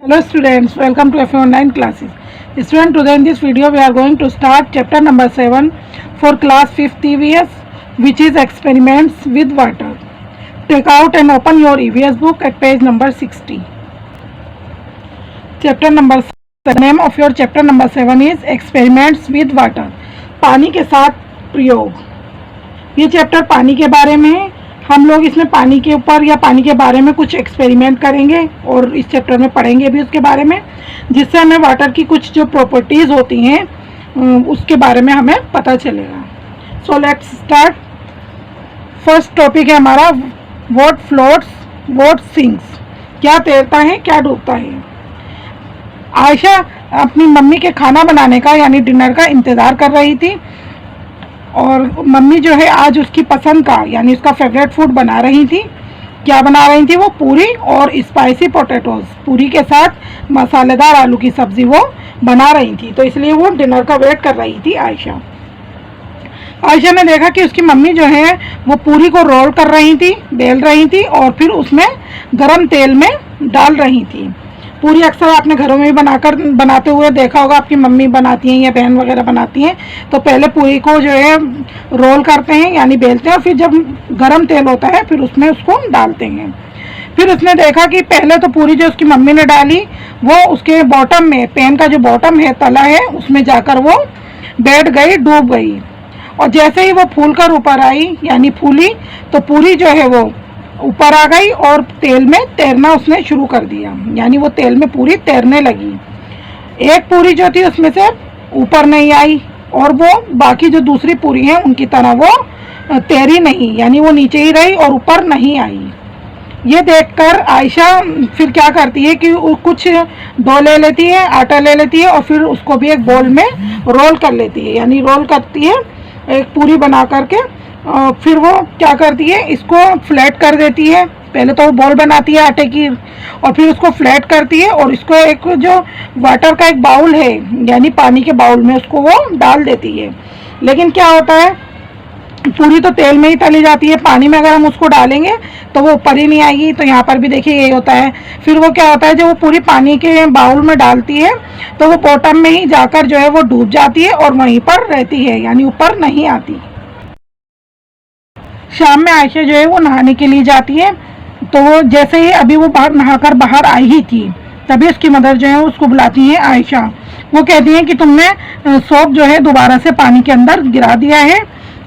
Hello students, welcome to FA Online classes. Student, today in this video we are going to start chapter number 7 for class 5th EVS, which is experiments with water. Take out and open your EVS book at page number 60. Chapter number 7, the name of your chapter number 7 is experiments with water. पानी के साथ प्रयोग. ये chapter पानी के बारे में है. हम लोग इसमें पानी के ऊपर या पानी के बारे में कुछ एक्सपेरिमेंट करेंगे और इस चैप्टर में पढ़ेंगे भी उसके बारे में, जिससे हमें वाटर की कुछ जो प्रॉपर्टीज़ होती हैं उसके बारे में हमें पता चलेगा. So let's start. First topic है हमारा व्हाट फ्लोट्स व्हाट सिंक्स. क्या तैरता है क्या डूबता है. आयशा अपनी मम्मी के खाना बनाने का यानी डिनर का इंतज़ार कर रही थी और मम्मी जो है आज उसकी पसंद का यानी उसका फेवरेट फूड बना रही थी. क्या बना रही थी वो? पूरी और स्पाइसी पोटैटोज. पूरी के साथ मसालेदार आलू की सब्ज़ी वो बना रही थी, तो इसलिए वो डिनर का वेट कर रही थी आयशा. आयशा ने देखा कि उसकी मम्मी जो है वो पूरी को रोल कर रही थी, बेल रही थी और फिर उसमें गरम तेल में डाल रही थी. पूरी अक्सर आपने घरों में भी बनाते हुए देखा होगा. आपकी मम्मी बनाती हैं या बहन वगैरह बनाती हैं तो पहले पूरी को जो है रोल करते हैं यानी बेलते हैं और फिर जब गरम तेल होता है फिर उसमें उसको डालते हैं. फिर उसने देखा कि पहले तो पूरी जो उसकी मम्मी ने डाली वो उसके बॉटम में, पैन का जो बॉटम है, तला है, उसमें जाकर वो बैठ गई, डूब गई. और जैसे ही वो फूल कर ऊपर आई यानी फूली तो पूरी जो है वो ऊपर आ गई और तेल में तैरना उसने शुरू कर दिया, यानी वो तेल में पूरी तैरने लगी. एक पूरी जो थी उसमें से ऊपर नहीं आई और वो बाकी जो दूसरी पूरी हैं उनकी तरह वो तैरी नहीं, यानी वो नीचे ही रही और ऊपर नहीं आई. ये देखकर आयशा फिर क्या करती है कि कुछ डो ले लेती है, आटा ले लेती है और फिर उसको भी एक बोल में रोल कर लेती है, यानी रोल करती है एक पूरी बना करके. फिर वो क्या करती है, इसको फ्लैट कर देती है. पहले तो वो बॉल बनाती है आटे की और फिर उसको फ्लैट करती है और इसको एक जो वाटर का एक बाउल है यानी पानी के बाउल में उसको वो डाल देती है. लेकिन क्या होता है, पूरी तो तेल में ही तली जाती है, पानी में अगर हम उसको डालेंगे तो वो ऊपर ही नहीं आएगी. तो यहाँ पर भी देखिए यही होता है. फिर वो क्या होता है, जब वो पूरी पानी के बाउल में डालती है तो वो बॉटम में ही जाकर जो है वो डूब जाती है और वहीं पर रहती है, यानी ऊपर नहीं आती. शाम में आयशा जो है वो नहाने के लिए जाती है. तो वो जैसे ही अभी वो नहाकर बाहर आई ही थी तभी उसकी मदर जो है उसको बुलाती है आयशा. वो कहती है कि तुमने सोप जो है दोबारा से पानी के अंदर गिरा दिया है,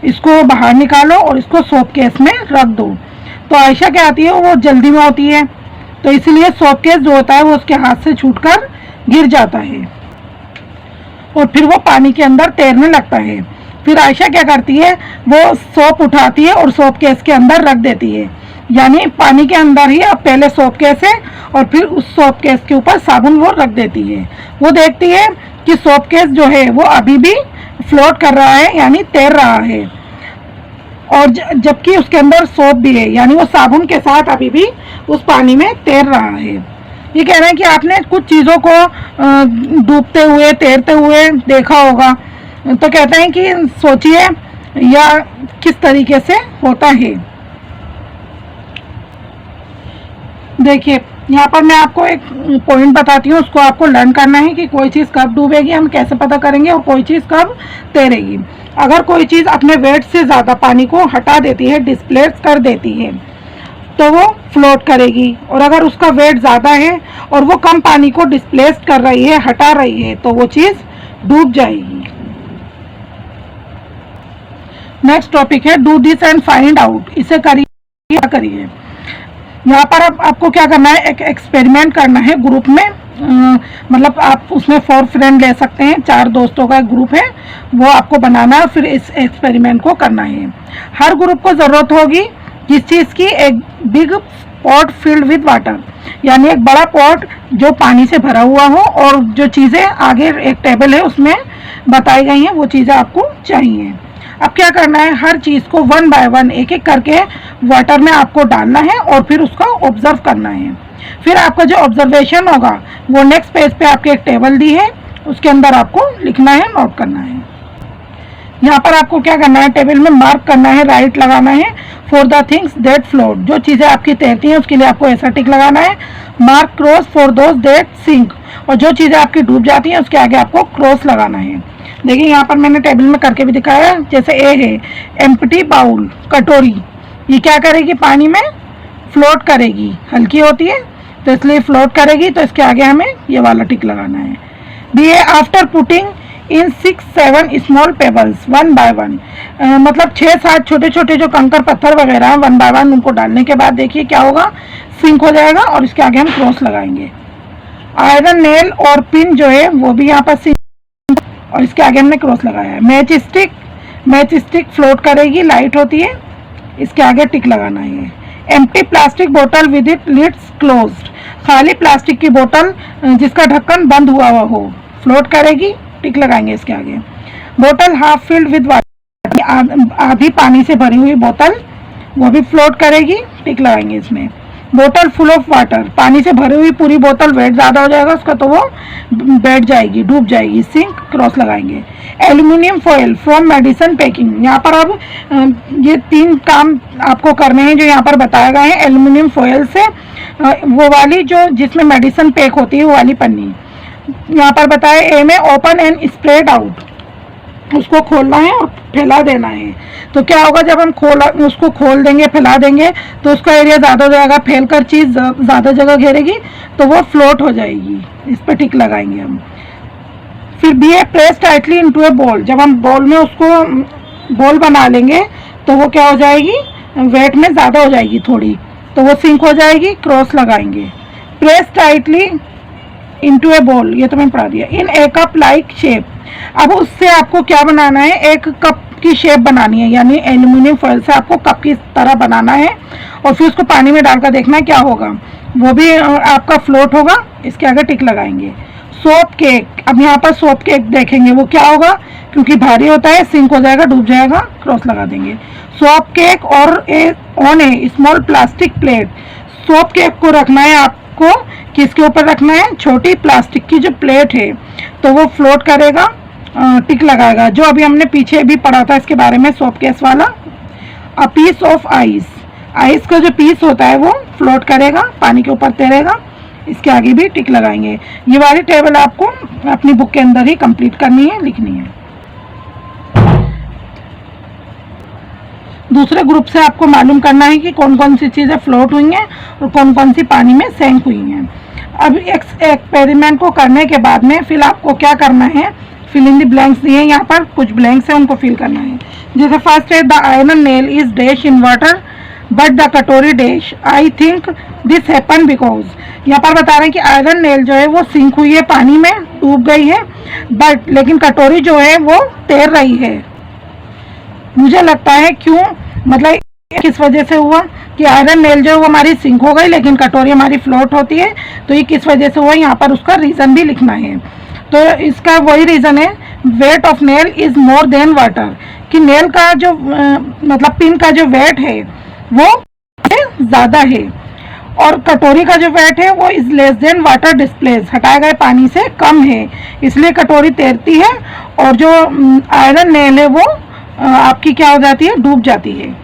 इसको बाहर निकालो और इसको सोप केस में रख दो. तो आयशा क्या आती है, वो जल्दी में होती है तो इसलिए सोप केस जो होता है वो उसके हाथ से छूटकर गिर जाता है और फिर वो पानी के अंदर तैरने लगता है. फिर आयशा क्या करती है, वो सोप उठाती है और सोप केस के अंदर रख देती है, यानी पानी के अंदर ही अब पहले सोप केस है और फिर उस सोप केस के ऊपर साबुन वो रख देती है. वो देखती है कि सोप केस जो है वो अभी भी फ्लोट कर रहा है यानी तैर रहा है और जबकि उसके अंदर सोप भी है, यानी वो साबुन के साथ अभी भी उस पानी में तैर रहा है. ये कह रहे हैं कि आपने कुछ चीज़ों को डूबते हुए तैरते हुए देखा होगा, तो कहते हैं कि सोचिए या किस तरीके से होता है. देखिए यहाँ पर मैं आपको एक पॉइंट बताती हूँ, उसको आपको लर्न करना है कि कोई चीज़ कब डूबेगी हम कैसे पता करेंगे और कोई चीज़ कब तैरेगी. अगर कोई चीज़ अपने वेट से ज़्यादा पानी को हटा देती है, डिस्प्लेस कर देती है, तो वो फ्लोट करेगी. और अगर उसका वेट ज़्यादा है और वो कम पानी को डिस्प्लेस कर रही है, हटा रही है, तो वो चीज़ डूब जाएगी. नेक्स्ट टॉपिक है do this and find out. इसे करिए. यहाँ पर आपको क्या करना है, एक एक्सपेरिमेंट करना है ग्रुप में. मतलब आप उसमें 4 फ्रेंड ले सकते हैं, 4 दोस्तों का एक ग्रुप है, वो आपको बनाना है और फिर इस एक्सपेरिमेंट को करना है. हर ग्रुप को ज़रूरत होगी किस चीज़ की, एक big pot filled with water, यानी एक बड़ा पॉट जो पानी से भरा हुआ हो और जो चीज़ें आगे एक टेबल है उसमें बताई गई हैं वो चीज़ें आपको चाहिए. अब क्या करना है, हर चीज़ को 1 बाय 1 एक एक करके वाटर में आपको डालना है और फिर उसका ऑब्जर्व करना है. फिर आपका जो ऑब्जर्वेशन होगा वो नेक्स्ट पेज पे आपके एक टेबल दी है, उसके अंदर आपको लिखना है, नोट करना है. यहाँ पर आपको क्या करना है, टेबल में मार्क करना है, राइट लगाना है for the things that float, जो चीज़ें आपकी तैरती हैं उसके लिए आपको ऐसा टिक लगाना है। Mark cross for those that sink, और जो चीज़ें आपकी डूब जाती हैं उसके आगे आपको क्रॉस लगाना है। देखिए यहाँ पर मैंने टेबल में करके भी दिखाया। जैसे ए है एम्प्टी बाउल, कटोरी, ये क्या करेगी, पानी में फ्लोट करेगी, हल्की होती है तो इसलिए फ्लोट करेगी, तो इसके आगे हमें ये वाला टिक लगाना है। B a after putting in 6-7 small pebbles 1 by 1, मतलब 6-7 छोटे छोटे जो कंकर पत्थर वगैरह हैं 1 by 1 उनको डालने के बाद देखिए क्या होगा, सिंक हो जाएगा और इसके आगे हम क्रॉस लगाएंगे। आयरन नेल और पिन जो है वो भी यहाँ पर सिंक, और इसके आगे हमने क्रॉस लगाया है। मैच स्टिक फ्लोट करेगी, लाइट होती है, इसके आगे टिक लगाना है। एम्प्टी प्लास्टिक बोतल विद इट लिड्स क्लोज्ड, खाली प्लास्टिक की बोतल जिसका ढक्कन बंद हुआ हुआ हो, फ्लोट करेगी, टिक लगाएंगे इसके आगे। बोतल हाफ फिल्ड विद वाटर, आधी पानी से भरी हुई बोतल, वो भी फ्लोट करेगी, टिक लगाएंगे इसमें। बोतल फुल ऑफ वाटर, पानी से भरी हुई पूरी बोतल, वेट ज़्यादा हो जाएगा उसका तो वो बैठ जाएगी, डूब जाएगी, सिंक, क्रॉस लगाएंगे। Aluminium foil from medicine packing, यहाँ पर अब ये 3 काम आपको करने हैं जो यहाँ पर बताया गया है। एल्यूमिनियम फॉयल से वो वाली जो जिसमें मेडिसिन पैक होती है वो वाली पन्नी, यहाँ पर बताया ए में ओपन एंड स्प्रेड आउट, उसको खोलना है और फैला देना है। तो क्या होगा, जब हम उसको खोल देंगे, फैला देंगे तो उसका एरिया ज़्यादा हो जाएगा, फैलकर चीज़ ज़्यादा जगह घेरेगी तो वो फ्लोट हो जाएगी, इस पर टिक लगाएंगे हम। फिर बी ए प्रेस टाइटली इनटू ए बॉल, जब हम बॉल में उसको बॉल बना लेंगे तो वो क्या हो जाएगी, वेट में ज़्यादा हो जाएगी थोड़ी, तो वो सिंक हो जाएगी, क्रॉस लगाएंगे। प्रेस टाइटली इनटू ए बॉल, ये तो मैंने पढ़ा दिया। इन ए कप लाइक शेप, अब उससे आपको क्या बनाना है, एक कप की शेप बनानी है, यानी एल्यूमिनियम फॉयल से आपको कप की तरह बनाना है और फिर उसको पानी में डालकर देखना है क्या होगा, वो भी आपका फ्लोट होगा, इसके आगे टिक लगाएंगे। सोप केक, अब यहाँ पर सोप केक देखेंगे वो क्या होगा, क्योंकि भारी होता है, सिंक हो जाएगा, डूब जाएगा, क्रॉस लगा देंगे। सोप केक और on A small plastic plate, soap cake को रखना है आपको, किसके ऊपर रखना है, छोटी प्लास्टिक की जो प्लेट है, तो वो फ्लोट करेगा, टिक लगाएगा, जो अभी हमने पीछे भी पढ़ा था इसके बारे में, सोप केस वाला। A piece of ice, ice का जो पीस होता है वो फ्लोट करेगा, पानी के ऊपर तैरेगा, इसके आगे भी टिक लगाएंगे। ये वाली टेबल आपको अपनी बुक के अंदर ही कंप्लीट करनी है, लिखनी है। दूसरे ग्रुप से आपको मालूम करना है कि कौन कौन सी चीज़ें फ्लोट हुई हैं और कौन कौन सी पानी में सैंक हुई हैं। अब एक्सपेरिमेंट को करने के बाद में फिर आपको क्या करना है, फिल इन द ब्लैंक्स दिए यहाँ पर, कुछ ब्लैंक्स हैं उनको फिल करना है। जैसे फर्स्ट है the iron nail is dash in water but the katori dash, I think this happen because, यहाँ पर बता रहे हैं कि आयरन नेल जो है वो सिंक हुई है, पानी में डूब गई है, बट लेकिन कटोरी जो है वो तैर रही है। मुझे लगता है क्यों, मतलब किस वजह से हुआ कि आयरन नेल जो है वो हमारी सिंक हो गई लेकिन कटोरी हमारी फ्लोट होती है, तो ये किस वजह से हुआ, यहाँ पर उसका रीज़न भी लिखना है। तो इसका वही रीज़न है, weight of nail is more than water, कि नेल का जो मतलब पिन का जो वेट है वो ज़्यादा है और कटोरी का जो वेट है वो is less than water displace, हटाए गए पानी से कम है, इसलिए कटोरी तैरती है और जो आयरन नेल है वो आपकी क्या हो जाती है, डूब जाती है।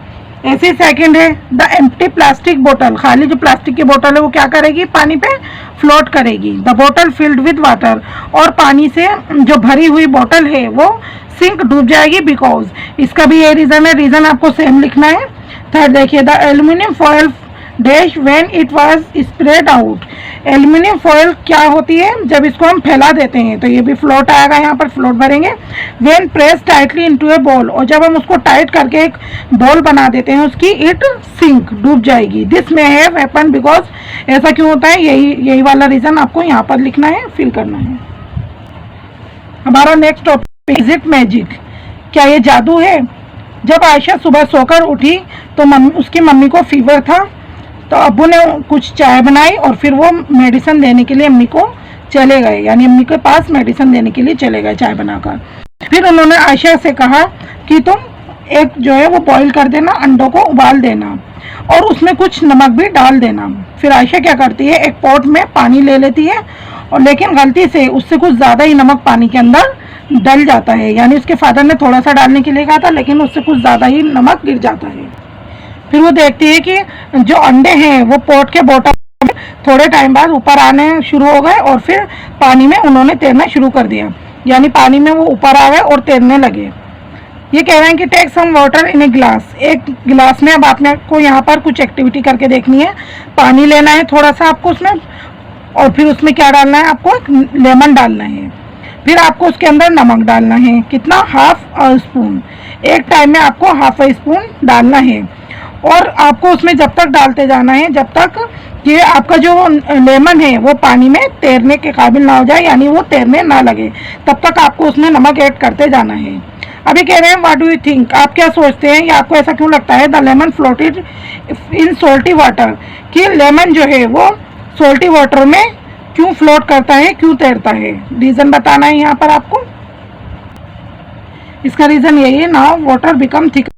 ऐसे सेकंड है द एम्प्टी प्लास्टिक बोतल, खाली जो प्लास्टिक की बोतल है वो क्या करेगी, पानी पे फ्लोट करेगी। द बोतल फिल्ड विद वाटर, और पानी से जो भरी हुई बोतल है वो सिंक, डूब जाएगी बिकॉज, इसका भी ये रीज़न है, रीज़न आपको सेम लिखना है। थर्ड देखिए the aluminium foil dash when it was spread out, aluminium foil क्या होती है, जब इसको हम फैला देते हैं तो ये भी फ्लोट आएगा, यहाँ पर फ्लोट भरेंगे। When press tightly into A ball, और जब हम उसको टाइट करके एक बॉल बना देते हैं उसकी, इट सिंक, डूब जाएगी। This may have happen because, ऐसा क्यों होता है, यही वाला रीज़न आपको यहाँ पर लिखना है, फिल करना है। हमारा next topic, is it magic, क्या ये जादू है। जब आयशा सुबह सोकर उठी तो उसकी मम्मी को फीवर था, तो अब्बू ने कुछ चाय बनाई और फिर वो मेडिसिन देने के लिए अम्मी को चले गए, यानी अम्मी के पास मेडिसिन देने के लिए चले गए चाय बनाकर। फिर उन्होंने आयशा से कहा कि तुम एक जो है वो बॉईल कर देना, अंडों को उबाल देना और उसमें कुछ नमक भी डाल देना। फिर आयशा क्या करती है, एक पॉट में पानी ले लेती है और लेकिन गलती से उससे कुछ ज़्यादा ही नमक पानी के अंदर डल जाता है, यानी उसके फादर ने थोड़ा सा डालने के लिए कहा था लेकिन उससे कुछ ज़्यादा ही नमक गिर जाता है। फिर वो देखती है कि जो अंडे हैं वो पोट के बॉटम में थोड़े टाइम बाद ऊपर आने शुरू हो गए और फिर पानी में उन्होंने तैरना शुरू कर दिया, यानी पानी में वो ऊपर आ गए और तैरने लगे। ये कह रहे हैं कि take some water in a glass, एक गिलास में अब आपने को यहाँ पर कुछ एक्टिविटी करके देखनी है। पानी लेना है थोड़ा सा आपको उसमें, और फिर उसमें क्या डालना है, आपको लेमन डालना है, फिर आपको उसके अंदर नमक डालना है, कितना, हाफ अ स्पून, एक टाइम में आपको हाफ अ स्पून डालना है। और आपको उसमें जब तक डालते जाना है जब तक कि आपका जो लेमन है वो पानी में तैरने के काबिल ना हो जाए, यानी वो तैरने ना लगे, तब तक आपको उसमें नमक ऐड करते जाना है। अभी कह रहे हैं व्हाट डू यू थिंक, आप क्या सोचते हैं या आपको ऐसा क्यों लगता है, the lemon floated in salty water, कि लेमन जो है वो सोल्टी वाटर में क्यों फ्लोट करता है, क्यों तैरता है। रीज़न बताना है यहाँ पर आपको। इसका रीज़न यही है, नाउ वाटर बिकम थिक,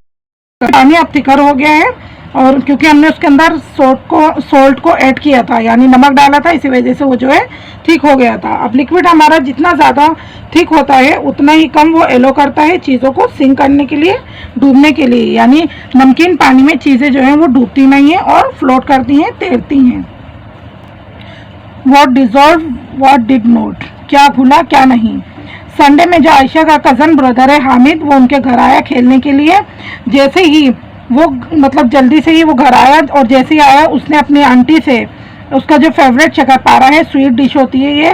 पानी अब थिकर हो गया है और क्योंकि हमने उसके अंदर सोल्ट को ऐड किया था, यानी नमक डाला था, इसी वजह से वो जो है थिक हो गया था। अब लिक्विड हमारा जितना ज़्यादा थिक होता है उतना ही कम वो एलो करता है चीज़ों को सिंक करने के लिए, डूबने के लिए, यानी नमकीन पानी में चीज़ें जो हैं वो डूबती नहीं हैं और फ्लोट करती हैं, तैरती हैं। What dissolve what did not, क्या घुला क्या नहीं। संडे में जो आयशा का कज़न ब्रदर है हामिद, वो उनके घर आया खेलने के लिए। जैसे ही वो मतलब जल्दी से ही वो घर आया और जैसे ही आया उसने अपनी आंटी से उसका जो फेवरेट शक्करपारा है, स्वीट डिश होती है ये,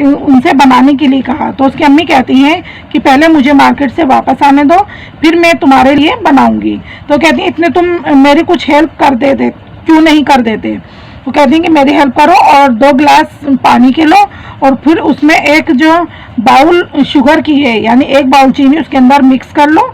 उनसे बनाने के लिए कहा। तो उसकी अम्मी कहती हैं कि पहले मुझे मार्केट से वापस आने दो, फिर मैं तुम्हारे लिए बनाऊंगी। तो कहती हैं इतने तुम मेरी कुछ हेल्प कर देते, क्यों नहीं कर देते। वो कहती हैं कि मेरी हेल्प करो और 2 गिलास पानी के लो और फिर उसमें एक जो बाउल शुगर की है, यानी 1 बाउल चीनी उसके अंदर मिक्स कर लो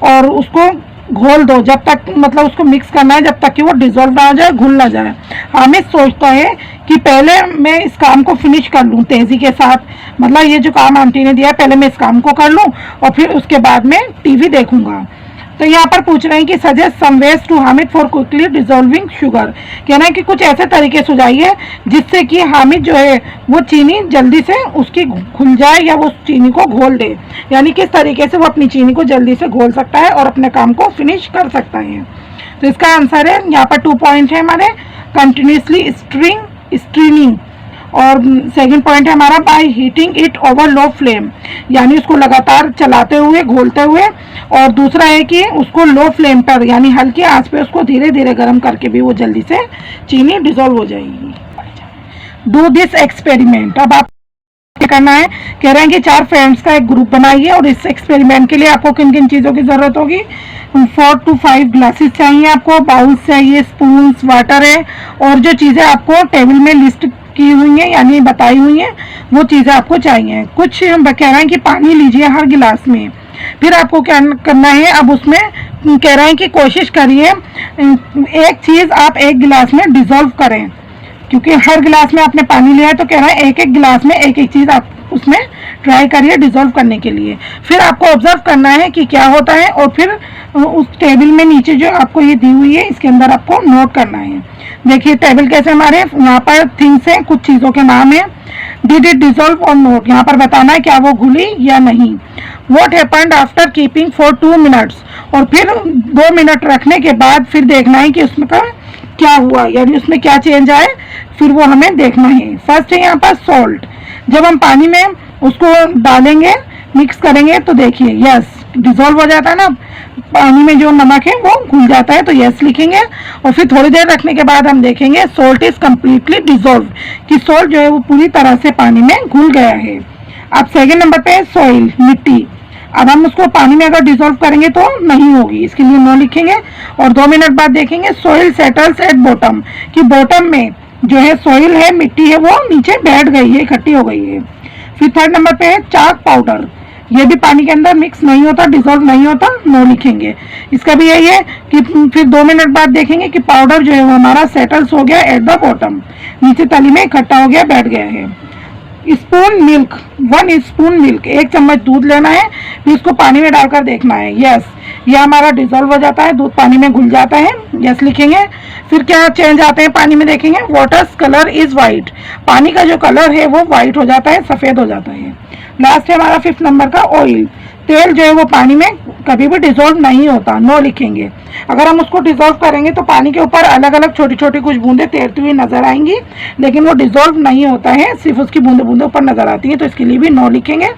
और उसको घोल दो, जब तक मतलब उसको मिक्स करना है जब तक कि वो डिजोल्व ना हो जाए, घुल ना जाए। हामिद सोचता है कि पहले मैं इस काम को फिनिश कर लूँ तेज़ी के साथ, मतलब ये जो काम आंटी ने दिया है पहले मैं इस काम को कर लूँ और फिर उसके बाद में टीवी देखूंगा। तो यहाँ पर पूछ रहे हैं कि suggest some ways to Hamid for quickly dissolving sugar, कहना है कि कुछ ऐसे तरीके सुझाइए जिससे कि हामिद जो है वो चीनी जल्दी से उसकी घुल जाए या वो उस चीनी को घोल दे, यानी किस तरीके से वो अपनी चीनी को जल्दी से घोल सकता है और अपने काम को फिनिश कर सकता है। तो इसका आंसर है यहाँ पर 2 पॉइंट है हमारे, कंटिन्यूसली स्ट्रीनिंग, और सेकंड पॉइंट है हमारा by heating it over low flame, यानी उसको लगातार चलाते हुए घोलते हुए, और दूसरा है कि उसको लो फ्लेम पर यानी हल्की आंच पे उसको धीरे धीरे गर्म करके भी वो जल्दी से चीनी डिसॉल्व हो जाएगी। डू दिस एक्सपेरिमेंट, अब आप क्या करना है, कह रहे हैं कि 4 फ्रेंड्स का एक ग्रुप बनाइए और इस एक्सपेरिमेंट के लिए आपको किन किन चीज़ों की ज़रूरत होगी। 4 to 5 ग्लासेस चाहिए आपको, बाउल्स चाहिए, स्पून्स, वाटर है, और जो चीज़ें आपको टेबल में लिस्ट की हुई है यानी बताई हुई है वो चीज़ें आपको चाहिए। कुछ कह रहे हैं कि पानी लीजिए हर गिलास में, फिर आपको क्या करना है, अब उसमें कह रहे हैं कि कोशिश करिए एक चीज़ आप एक गिलास में डिसॉल्व करें, क्योंकि हर गिलास में आपने पानी लिया है तो कह रहा है एक एक गिलास में एक एक चीज़ आप उसमें ट्राई करिए डिसॉल्व करने के लिए। फिर आपको ऑब्जर्व करना है कि क्या होता है और फिर उस टेबल में नीचे जो आपको ये दी हुई है इसके अंदर आपको नोट करना है। देखिए टेबल कैसे हमारे यहाँ पर थिंग्स हैं, कुछ चीज़ों के नाम है। डिड इट डिसॉल्व और नोट, यहाँ पर बताना है क्या वो घुली या नहीं। What happened after keeping for 2 minutes, और फिर 2 मिनट रखने के बाद फिर देखना है कि उसमें क्या हुआ, यानी उसमें क्या चेंज आए, फिर वो हमें देखना है। फर्स्ट है यहाँ पर सॉल्ट, जब हम पानी में उसको डालेंगे मिक्स करेंगे तो देखिए यस डिसॉल्व हो जाता है ना, पानी में जो नमक है वो घुल जाता है तो यस लिखेंगे, और फिर थोड़ी देर रखने के बाद हम देखेंगे सॉल्ट इज कम्प्लीटली डिसॉल्व, कि सॉल्ट जो है वो पूरी तरह से पानी में घुल गया है। अब सेकेंड नंबर पे सॉइल, मिट्टी, अब हम उसको पानी में अगर डिसॉल्व करेंगे तो नहीं होगी, इसके लिए नो लिखेंगे, और 2 मिनट बाद देखेंगे सॉइल सेटल्स एट बॉटम, कि बॉटम में जो है सॉइल है, मिट्टी है, वो नीचे बैठ गई है, इकट्ठी हो गई है। फिर थर्ड नंबर पे है चाक पाउडर, ये भी पानी के अंदर मिक्स नहीं होता, डिसॉल्व नहीं होता, नो लिखेंगे। इसका भी यही है कि फिर 2 मिनट बाद देखेंगे कि पाउडर जो है वो हमारा सेटल्स हो गया एट द बॉटम, नीचे तली में इकट्ठा हो गया, बैठ गया है। स्पून मिल्क, 1 स्पून मिल्क, 1 चम्मच दूध लेना है, फिर इसको पानी में डालकर देखना है। यस, ये हमारा डिजोल्व हो जाता है, दूध पानी में घुल जाता है। यस लिखेंगे। फिर क्या चेंज आते हैं पानी में, देखेंगे वाटर्स कलर इज वाइट, पानी का जो कलर है वो वाइट हो जाता है, सफ़ेद हो जाता है। लास्ट है हमारा 5th नंबर का ऑयल, तेल जो है वो पानी में कभी भी डिजोल्व नहीं होता, नो लिखेंगे। अगर हम उसको डिजोल्व करेंगे तो पानी के ऊपर अलग अलग छोटी छोटी कुछ बूंदें तैरती हुई नजर आएंगी, लेकिन वो डिजोल्व नहीं होता है, सिर्फ उसकी बूंदे बूंदे ऊपर नजर आती हैं, तो इसके लिए भी नो लिखेंगे।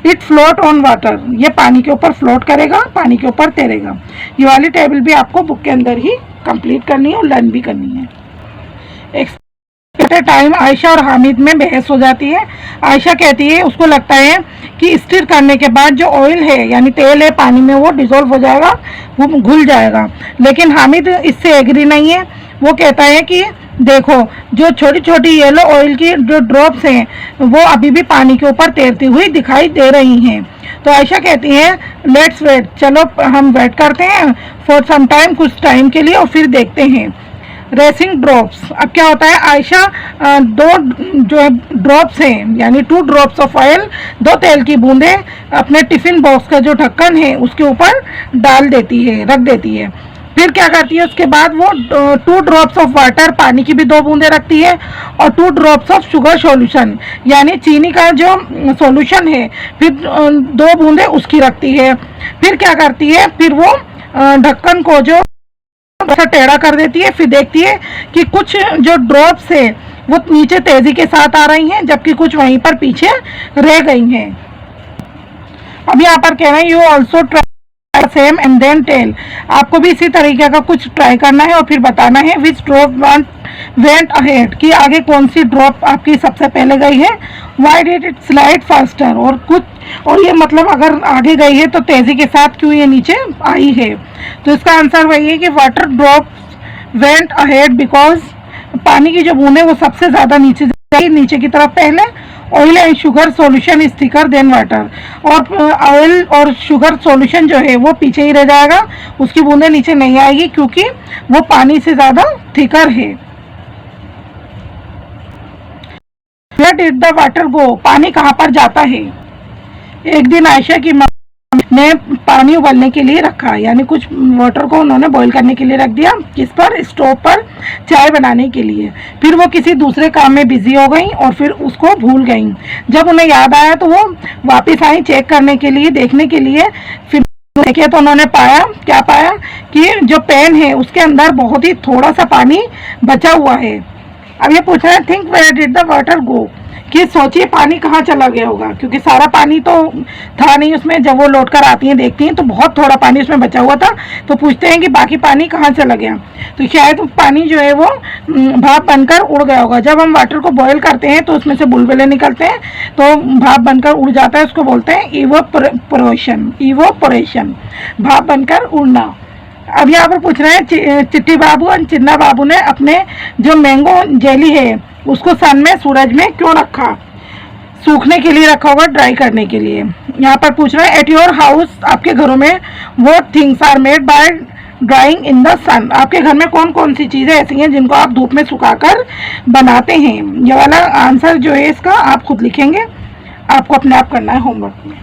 इट फ्लोट ऑन वाटर, ये पानी के ऊपर फ्लोट करेगा, पानी के ऊपर तैरेगा। ये वाली टेबल भी आपको बुक के अंदर ही कंप्लीट करनी है और लर्न भी करनी है। टाइम आयशा और हामिद में बहस हो जाती है। आयशा कहती है उसको लगता है कि स्टीर करने के बाद जो ऑयल है यानी तेल है पानी में वो डिजोल्व हो जाएगा, वो घुल जाएगा, लेकिन हामिद इससे एग्री नहीं है। वो कहता है कि देखो जो छोटी छोटी येलो ऑयल की जो ड्रॉप्स हैं वो अभी भी पानी के ऊपर तैरती हुई दिखाई दे रही हैं। तो आयशा कहती है लेट्स वेट, चलो हम वेट करते हैं फॉर सम टाइम, कुछ टाइम के लिए, और फिर देखते हैं। रेसिंग ड्रॉप्स, अब क्या होता है, आयशा 2 जो ड्रॉप्स हैं यानी 2 ड्रॉप्स ऑफ ऑयल, 2 तेल की बूंदें अपने टिफिन बॉक्स का जो ढक्कन है उसके ऊपर डाल देती है, रख देती है। फिर क्या करती है, उसके बाद वो 2 ड्रॉप्स ऑफ वाटर, पानी की भी 2 बूंदें रखती है, और 2 ड्रॉप्स ऑफ शुगर सॉल्यूशन यानी चीनी का जो सॉल्यूशन है, फिर 2 बूंदें उसकी रखती है। फिर क्या करती है, फिर वो ढक्कन को जो थोड़ा टेढ़ा कर देती है, फिर देखती है कि कुछ जो ड्रॉप्स है वो नीचे तेजी के साथ आ रही हैं, जबकि कुछ वहीं पर पीछे रह गई हैं। अब यहाँ पर कह रहे हैं you also try same and then tell, आपको भी इसी तरीके का कुछ ट्राई करना है और फिर बताना है विच ड्रॉप वेंट अहेड, कि आगे कौन सी ड्रॉप आपकी सबसे पहले गई है। Why did it slide faster, और ये मतलब अगर आगे गई है तो तेजी के साथ क्यों ये नीचे आई है। तो इसका आंसर वही है कि water drop went ahead because, पानी की जो बूंद है वो सबसे ज़्यादा नीचे की तरफ पहले। Oil and sugar solution is thicker than water, और ऑयल और शुगर सॉल्यूशन जो है वो पीछे ही रह जाएगा, उसकी बूंदें नीचे नहीं आएगी क्योंकि वो पानी से ज़्यादा थिकर है। Where did the water go, पानी कहाँ पर जाता है। एक दिन आयशा की माँ ने पानी उबलने के लिए रखा, यानी कुछ वाटर को उन्होंने बॉईल करने के लिए रख दिया, किस पर, स्टोव पर चाय बनाने के लिए। फिर वो किसी दूसरे काम में बिजी हो गई और फिर उसको भूल गई। जब उन्हें याद आया तो वो वापस आई चेक करने के लिए, देखने के लिए। फिर देखे तो उन्होंने क्या पाया कि जो पैन है उसके अंदर बहुत ही थोड़ा सा पानी बचा हुआ है। अब ये पूछ रहे हैं think where did the water go, कि सोचिए पानी कहाँ चला गया होगा, क्योंकि सारा पानी तो था नहीं उसमें। जब वो लौट कर आती हैं देखती हैं तो बहुत थोड़ा पानी उसमें बचा हुआ था, तो पूछते हैं कि बाकी पानी कहाँ चला गया। तो शायद पानी जो है वो भाप बनकर उड़ गया होगा। जब हम वाटर को बॉयल करते हैं तो उसमें से बुलबुले निकलते हैं, तो भाप बनकर उड़ जाता है, उसको बोलते हैं इवोपोरेशन, भाप बनकर उड़ना। अब यहाँ पर पूछ रहे हैं चिट्टी बाबू और चिन्ना बाबू ने अपने जो मैंगो जेली है उसको सन में, सूरज में क्यों रखा। सूखने के लिए रखा होगा, ड्राई करने के लिए। यहाँ पर पूछ रहे हैं एट योर हाउस, आपके घरों में what things are made by drying in the sun, आपके घर में कौन कौन सी चीज़ें ऐसी हैं जिनको आप धूप में सुखाकर बनाते हैं। ये वाला आंसर जो है इसका आप खुद लिखेंगे, आपको अपने आप करना है होमवर्क में।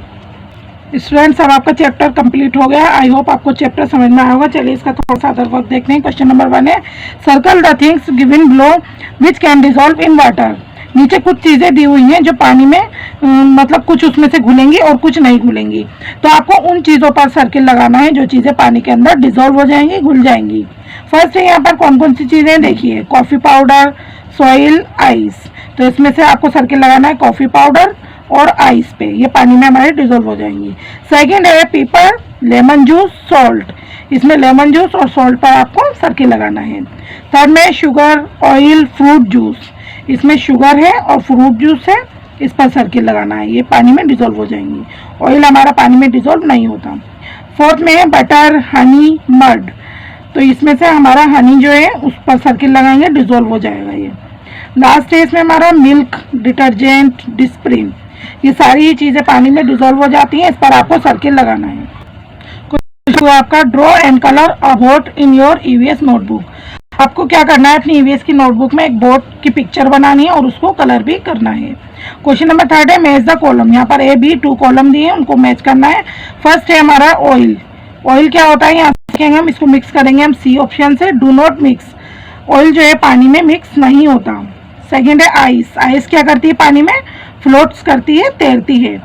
स्टूडेंट्स अब आपका चैप्टर कंप्लीट हो गया। आई होप आपको चैप्टर समझ में आया होगा। चलिए इसका थोड़ा सा अदर वर्क देखते हैं। क्वेश्चन नंबर 1 है circle the things given below which can dissolve in water. नीचे कुछ चीज़ें दी हुई हैं जो पानी में मतलब कुछ उसमें से घुलेंगी और कुछ नहीं घुलेंगी, तो आपको उन चीज़ों पर सर्किल लगाना है जो चीज़ें पानी के अंदर डिसॉल्व हो जाएंगी, घुल जाएंगी। फर्स्ट है यहाँ पर कौन कौन सी चीज़ें देखिए, कॉफ़ी पाउडर, सॉइल, आइस। तो इसमें से आपको सर्किल लगाना है कॉफ़ी पाउडर और आइस पे, ये पानी में हमारे डिसॉल्व हो जाएंगी। सेकंड है पेपर, लेमन जूस, सॉल्ट। इसमें लेमन जूस और सॉल्ट पर आपको सर्किल लगाना है। थर्ड में शुगर, ऑयल, फ्रूट जूस। इसमें शुगर है और फ्रूट जूस है, इस पर सर्किल लगाना है, ये पानी में डिसॉल्व हो जाएंगी। ऑयल हमारा पानी में डिसॉल्व नहीं होता। फोर्थ में है बटर, हनी, मड। तो इसमें से हमारा हनी जो है उस पर सर्किल लगाएंगे, डिसॉल्व हो जाएगा ये। लास्ट है इसमें हमारा मिल्क, डिटर्जेंट, डिस्प्रिन। ये सारी ही चीज़ें पानी में डिसॉल्व हो जाती हैं, इस पर आपको सर्किल लगाना है। आपका draw and colour about in your EVS notebook. आपको क्या करना है, अपनी ईवीएस की नोटबुक में एक बोट की पिक्चर बनानी है और उसको कलर भी करना है। क्वेश्चन नंबर 3 है मैच द कॉलम। यहाँ पर ए बी 2 कॉलम दिए हैं, उनको मैच करना है। फर्स्ट है हमारा ऑयल। ऑयल क्या होता है, यहाँ देखेंगे हम, इसको मिक्स करेंगे हम सी ऑप्शन से, डू नॉट मिक्स। ऑयल जो है पानी में मिक्स नहीं होता। सेकेंड है आइस। आइस क्या करती है, पानी में फ्लोट्स करती है, तैरती है।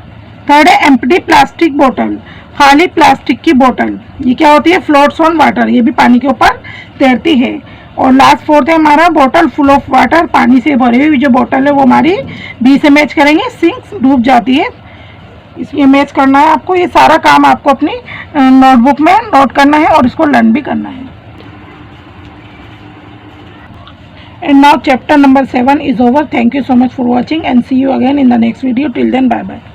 थर्ड है एम्प्टी प्लास्टिक बोतल। खाली प्लास्टिक की बोतल, ये क्या होती है, फ्लोट्स ऑन वाटर, ये भी पानी के ऊपर तैरती है। और लास्ट फोर्थ है हमारा बॉटल फुल ऑफ वाटर। पानी से भरी हुई जो बोतल है वो हमारी बी से मैच करेंगे, सिंक्स, डूब जाती है। इसमें मैच करना है आपको। ये सारा काम आपको अपनी नोटबुक में नोट करना है और इसको लर्न भी करना है। And now chapter number 7 is over. Thank you so much for watching and see you again in the next video. Till then, bye bye.